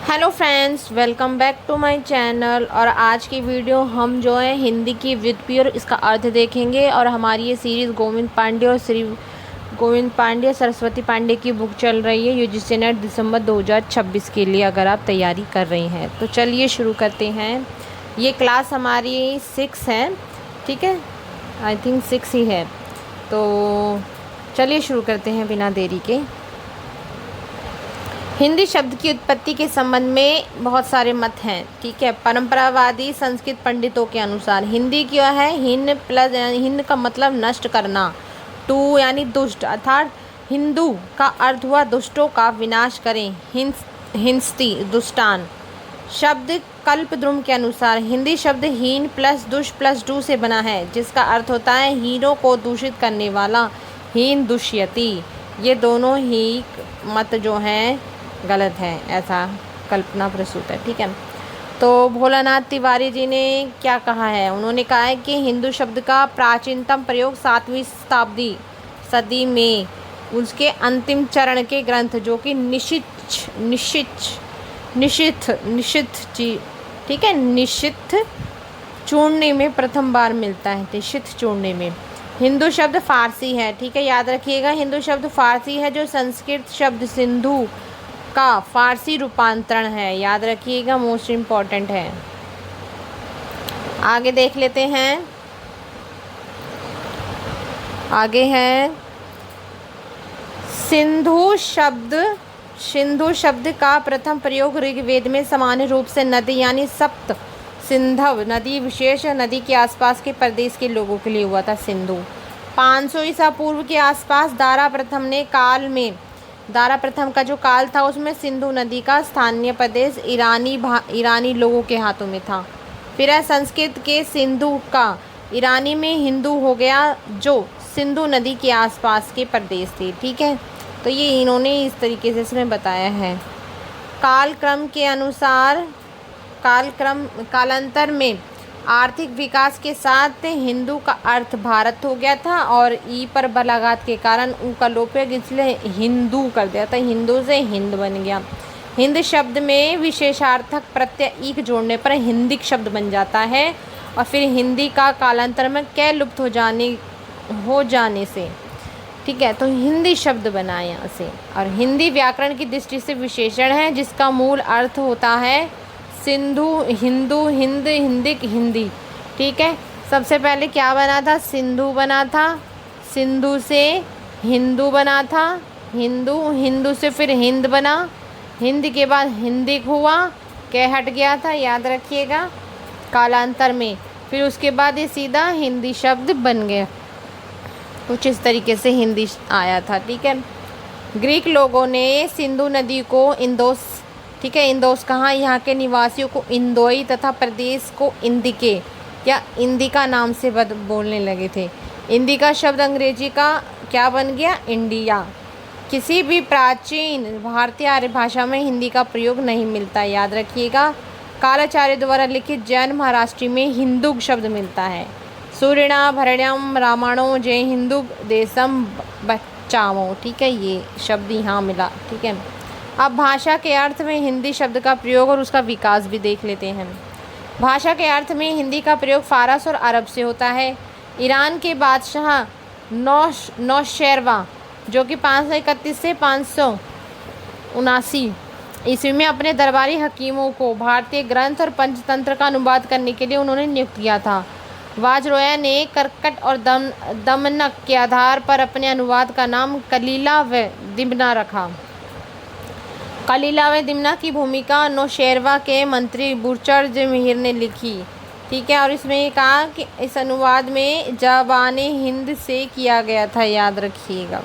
Hello friends, welcome back to my channel. और आज की वीडियो हम जो है हिंदी की व्युत्पत्ति और इसका अर्थ देखेंगे। और हमारी ये सीरीज़ गोविंद पांडे और श्री गोविंद पांडे सरस्वती पांडे की बुक चल रही है यूजीसी नेट दिसंबर 2026 के लिए, अगर आप तैयारी कर रही हैं तो चलिए शुरू करते हैं। ये क्लास हमारी 6 है, ठीक है, आई थिंक 6 ही है। तो चलिए शुरू करते हैं बिना देरी के। हिंदी शब्द की उत्पत्ति के संबंध में बहुत सारे मत हैं, ठीक है। परंपरावादी संस्कृत पंडितों के अनुसार हिंदी क्या है, हिन प्लस हिंद का मतलब नष्ट करना, टू यानी दुष्ट, अर्थात हिंदू का अर्थ हुआ दुष्टों का विनाश करें, हिंसती दुष्टान। शब्द कल्पद्रुम के अनुसार हिंदी शब्द हीन प्लस दुष्ट प्लस डू से बना है, जिसका अर्थ होता है हीनों को दूषित करने वाला, हीन दुष्यति। ये दोनों ही मत जो हैं गलत है, ऐसा कल्पना प्रसूत है, ठीक है। तो भोलानाथ तिवारी जी ने क्या कहा है, उन्होंने कहा है कि हिंदू शब्द का प्राचीनतम प्रयोग 7वीं शताब्दी सदी में उसके अंतिम चरण के ग्रंथ जो कि निशिथ चूर्णे में प्रथम बार मिलता है, निशिथ चूर्णे में। हिंदू शब्द फारसी है, ठीक है, याद रखिएगा। हिंदू शब्द फारसी है जो संस्कृत शब्द सिंधु का फारसी रूपांतरण है, याद रखिएगा, मोस्ट इम्पॉर्टेंट है। आगे देख लेते हैं। आगे है सिंधु शब्द का प्रथम प्रयोग ऋग्वेद में सामान्य रूप से नदी यानी सप्त सिंधव नदी, विशेष नदी के आसपास के प्रदेश के लोगों के लिए हुआ था सिंधु। 500 ईसा पूर्व के आसपास दारा प्रथम का जो काल था उसमें सिंधु नदी का स्थानीय प्रदेश ईरानी लोगों के हाथों में था। फिर है संस्कृत के सिंधु का ईरानी में हिंदू हो गया, जो सिंधु नदी के आसपास के प्रदेश थे, ठीक है। तो ये इन्होंने इस तरीके से इसमें बताया है। कालक्रम के अनुसार कालांतर में आर्थिक विकास के साथ हिंदू का अर्थ भारत हो गया था, और ई पर बलाघात के कारण ऊ का लोप हो गया, इसलिए हिंदू कर दिया था, हिंदू से हिंद बन गया। हिंद शब्द में विशेषार्थक प्रत्यय ईक जोड़ने पर हिंदिक शब्द बन जाता है, और फिर हिंदी का कालांतर में कै लुप्त हो जाने से, ठीक है, तो हिंदी शब्द बना यहाँ से। और हिंदी व्याकरण की दृष्टि से विशेषण है जिसका मूल अर्थ होता है सिंधु, हिंदू, हिंद, हिंदिक, हिंदी, ठीक है। सबसे पहले क्या बना था, सिंधु बना था, सिंधु से हिंदू बना था, हिंदू से फिर हिंद बना, हिंद के बाद हिंदिक हुआ, कह हट गया था, याद रखिएगा, कालांतर में। फिर उसके बाद ये सीधा हिंदी शब्द बन गया, कुछ इस तरीके से हिंदी आया था, ठीक है। ग्रीक लोगों ने सिंधु नदी को इंदोस, ठीक है, इंदोस कहाँ, यहाँ के निवासियों को इंदोई तथा प्रदेश को इंदिके या इंदिका नाम से बोलने लगे थे। इंदिका शब्द अंग्रेजी का क्या बन गया, इंडिया। किसी भी प्राचीन भारतीय आर्य भाषा में हिंदी का प्रयोग नहीं मिलता, याद रखिएगा। कालाचार्य द्वारा लिखित जैन महाराष्ट्री में हिंदू शब्द मिलता है। सूर्यणा भरण्यम रामाणो जय हिंदू देशम बचाओ, ठीक है, ये शब्द यहाँ मिला, ठीक है। अब भाषा के अर्थ में हिंदी शब्द का प्रयोग और उसका विकास भी देख लेते हैं। भाषा के अर्थ में हिंदी का प्रयोग फारस और अरब से होता है। ईरान के बादशाह नौशेरवा जो कि 531 से 579 ईस्वी में अपने दरबारी हकीमों को भारतीय ग्रंथ और पंचतंत्र का अनुवाद करने के लिए उन्होंने नियुक्त किया था। वाजरोया ने कर्कट और दमनक के आधार पर अपने अनुवाद का नाम कलीला व दिमना रखा। कलीला व दिमना की भूमिका नौशेरवा के मंत्री बुरचर्ज मिहिर ने लिखी, ठीक है। और इसमें ये कहा कि इस अनुवाद में ज़बाने हिंद से किया गया था, याद रखिएगा।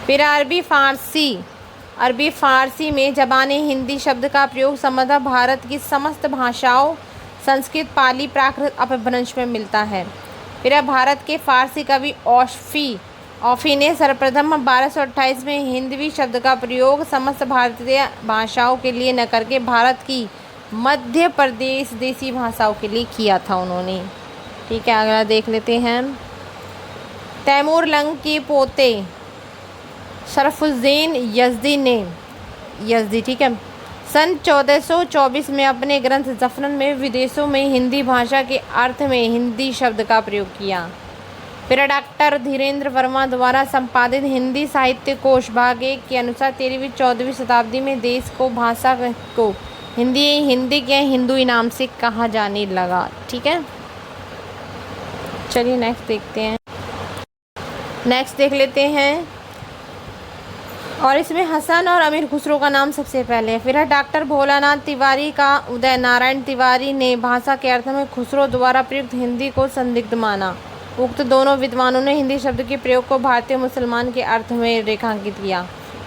फिर अरबी फ़ारसी में ज़बाने हिंदी शब्द का प्रयोग संभवतः भारत की समस्त भाषाओं संस्कृत, पाली, प्राकृत, अपभ्रंश में मिलता है। फिर भारत के फ़ारसी कवि ऑफी ने सर्वप्रथम 1228 में हिंदवी शब्द का प्रयोग समस्त भारतीय भाषाओं के लिए न करके भारत की मध्य प्रदेश देसी भाषाओं के लिए किया था उन्होंने, ठीक है। अगला देख लेते हैं। तैमूर लंग के पोते शरफुद्दीन यज़दी, ठीक है, सन 1424 में अपने ग्रंथ जफरन में विदेशों में हिंदी भाषा के अर्थ में हिंदी शब्द का प्रयोग किया। फिर डॉक्टर धीरेन्द्र वर्मा द्वारा संपादित हिंदी साहित्य कोश भाग 1 के अनुसार 13वीं-14वीं शताब्दी में देश को भाषा को हिंदी के हिंदू नाम से कहा जाने लगा। ठीक है, चलिए नेक्स्ट देखते हैं। नेक्स्ट देख लेते हैं, और इसमें हसन और अमीर खुसरो का नाम सबसे पहले है। फिर है डॉक्टर भोलानाथ तिवारी का उदय नारायण तिवारी ने भाषा के अर्थ में खुसरो द्वारा प्रयुक्त हिंदी को संदिग्ध माना। उक्त दोनों विद्वानों ने हिंदी शब्द के प्रयोग को भारतीय मुसलमान के अर्थ में रेखांकित किया।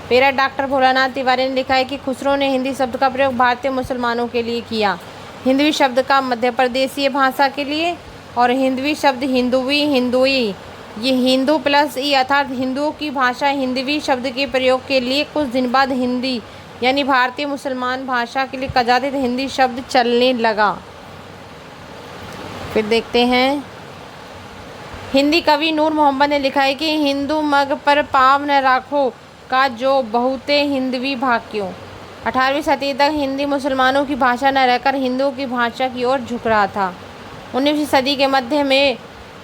फिर है डॉक्टर भोलानाथ तिवारी ने लिखा है कि खुसरो ने हिंदी शब्द का प्रयोग भारतीय मुसलमानों के लिए किया, हिंदवी शब्द का मध्य प्रदेशीय भाषा के लिए, और हिंदवी शब्द हिंदुई ये हिंदू प्लस ई अर्थात हिंदुओं की भाषा हिंदवी शब्द के प्रयोग के लिए कुछ दिन बाद हिंदी यानी भारतीय मुसलमान भाषा के लिए कदाचित हिंदी शब्द चलने लगा। फिर देखते हैं, हिंदी कवि नूर मोहम्मद ने लिखा है कि हिंदू मग पर पाव न राखो का जो बहुते हिंदवी भाग्यों। 18वीं सदी तक हिंदी मुसलमानों की भाषा न रहकर हिंदुओं की भाषा की ओर झुक रहा था। 19वीं सदी के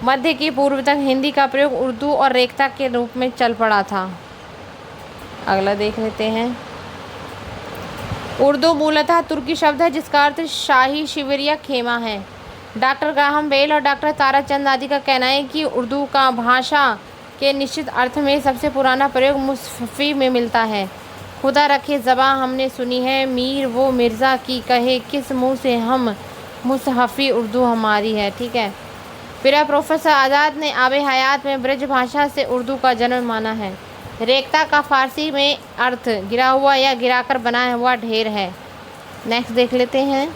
मध्य की पूर्व तक हिंदी का प्रयोग उर्दू और रेख्ता के रूप में चल पड़ा था। अगला देख लेते हैं, उर्दू मूलतः तुर्की शब्द है जिसका अर्थ शाही शिविर या खेमा है। डॉक्टर ग्राहम बेल और डॉक्टर ताराचंद आदि का कहना है कि उर्दू का भाषा के निश्चित अर्थ में सबसे पुराना प्रयोग मुसफ़ी में मिलता है। खुदा रखे ज़बां हमने सुनी है, मीर वो मिर्ज़ा की कहे किस मुँह से हम मुसहफ़ी उर्दू हमारी है। ठीक है, फिर प्रोफेसर आज़ाद ने आबे हयात में ब्रज भाषा से उर्दू का जन्म माना है। रेख्ता का फ़ारसी में अर्थ गिरा हुआ या गिराकर बनाया हुआ ढेर है। नेक्स्ट देख लेते हैं,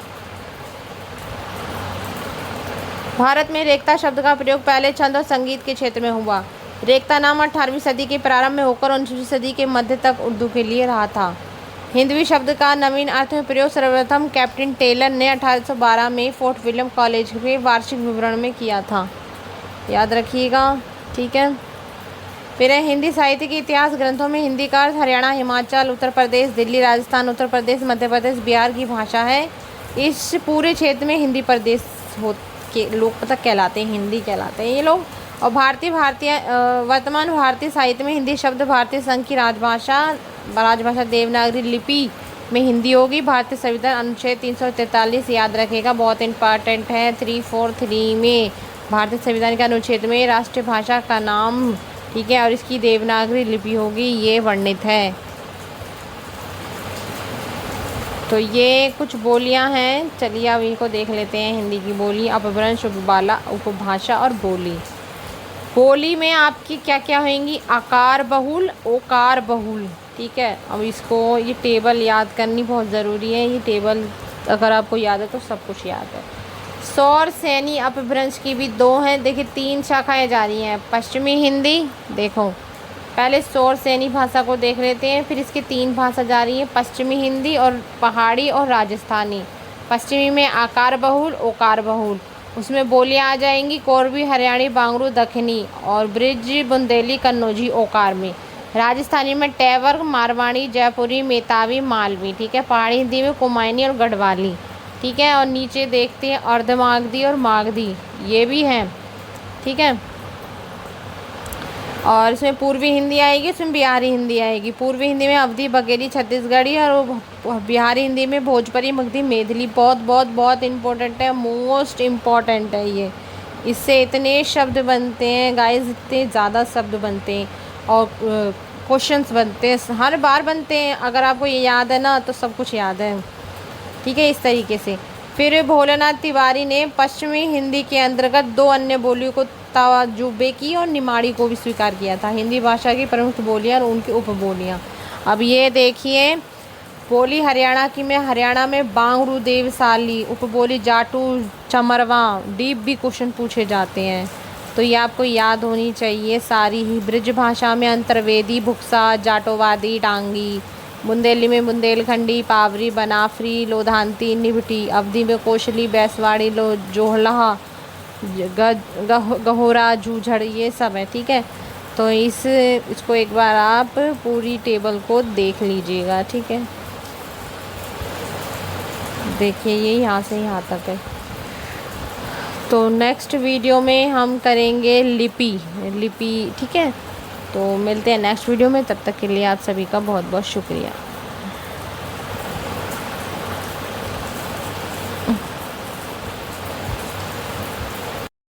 भारत में रेख्ता शब्द का प्रयोग पहले छंद और संगीत के क्षेत्र में हुआ। रेख्ता नाम 18वीं सदी के प्रारंभ में होकर 19वीं सदी के मध्य तक उर्दू के लिए रहा था। हिंदवी शब्द का नवीन अर्थ में प्रयोग सर्वप्रथम कैप्टन टेलर ने 1812 में फोर्ट विलियम कॉलेज के वार्षिक विवरण में किया था, याद रखिएगा। ठीक है, फिर है हिंदी साहित्य के इतिहास ग्रंथों में हिंदी का अर्थ हरियाणा, हिमाचल, उत्तर प्रदेश, दिल्ली, राजस्थान, उत्तर प्रदेश, मध्य प्रदेश, बिहार की भाषा है। इस पूरे क्षेत्र में हिंदी प्रदेश के लोग पता कहलाते हैं, हिंदी कहलाते हैं ये लोग। और वर्तमान भारतीय साहित्य में हिंदी शब्द भारतीय संघ की राजभाषा देवनागरी लिपि में हिंदी होगी। भारतीय संविधान अनुच्छेद 343 याद रखेगा, बहुत इंपॉर्टेंट है। 343 में भारतीय संविधान के अनुच्छेद में राष्ट्रीय भाषा का नाम, ठीक है, और इसकी देवनागरी लिपि होगी, ये वर्णित है। तो ये कुछ बोलियां हैं, चलिए अब इनको देख लेते हैं। हिंदी की बोली, अपभ्रंश, उपबाला, उपभाषा और बोली। बोली में आपकी क्या क्या होंगी, आकार बहुल, ओकार बहुल। ठीक है, अब इसको ये टेबल याद करनी बहुत ज़रूरी है। ये टेबल अगर आपको याद है तो सब कुछ याद है। सौर सैनी अपभ्रंश की भी 2 हैं। देखिए 3 शाखाएं जा रही हैं। पश्चिमी हिंदी, देखो पहले सौर सैनी भाषा को देख लेते हैं, फिर इसकी 3 भाषा जा रही हैं, पश्चिमी हिंदी और पहाड़ी और राजस्थानी। पश्चिमी में आकार बहुल, ओकार बहुल, उसमें बोलियाँ आ जाएंगी कोरबी, हरियाणी, बांगरू, दखनी और ब्रिज, बुंदेली, कन्नौजी ओकार में। राजस्थानी में टैवर, मारवाड़ी, जयपुरी, मेतावी, मालवी। ठीक है, पहाड़ी हिंदी में कुमायूनी और गढ़वाली। ठीक है, और नीचे देखते हैं अर्धमागधी और मागधी, ये भी हैं। ठीक है, और इसमें पूर्वी हिंदी आएगी, इसमें बिहारी हिंदी आएगी। पूर्वी हिंदी में अवधी, बघेली, छत्तीसगढ़ी, और बिहारी हिंदी में भोजपुरी, मगधी, मेथिली। बहुत बहुत बहुत इम्पोर्टेंट है, मोस्ट इम्पॉर्टेंट है ये। इससे इतने शब्द बनते हैं गाइस, इतने ज़्यादा शब्द बनते हैं और क्वेश्चंस बनते हैं, हर बार बनते हैं। अगर आपको ये याद है ना तो सब कुछ याद है। ठीक है, इस तरीके से। फिर भोलानाथ तिवारी ने पश्चिमी हिंदी के अंतर्गत 2 अन्य बोलियों को तवाजुबे की और निमाड़ी को भी स्वीकार किया था। हिंदी भाषा की प्रमुख बोलियाँ और उनकी उपबोलियाँ। अब ये देखिए, बोली हरियाणा की में हरियाणा में बांगरू, देवसाली, उपबोली जाटू, चमरवा, डीप भी क्वेश्चन पूछे जाते हैं, तो ये आपको याद होनी चाहिए सारी ही। ब्रिज भाषा में अंतर्वेदी, भुक्सा, जाटोवादी, टांगी। बुंदेली में बुंदेलखंडी, पावरी, बनाफरी, लोधांती, निभटी। अवधी में कोशली, बैसवाड़ी, जोहला, गहोरा, जूझड़, ये सब है। ठीक है, तो इसको एक बार आप पूरी टेबल को देख लीजिएगा। ठीक है। देखिए ये यहाँ से यहाँ तक है। तो नेक्स्ट वीडियो में हम करेंगे लिपि, ठीक है। तो मिलते हैं नेक्स्ट वीडियो में, तब तक के लिए आप सभी का बहुत बहुत शुक्रिया।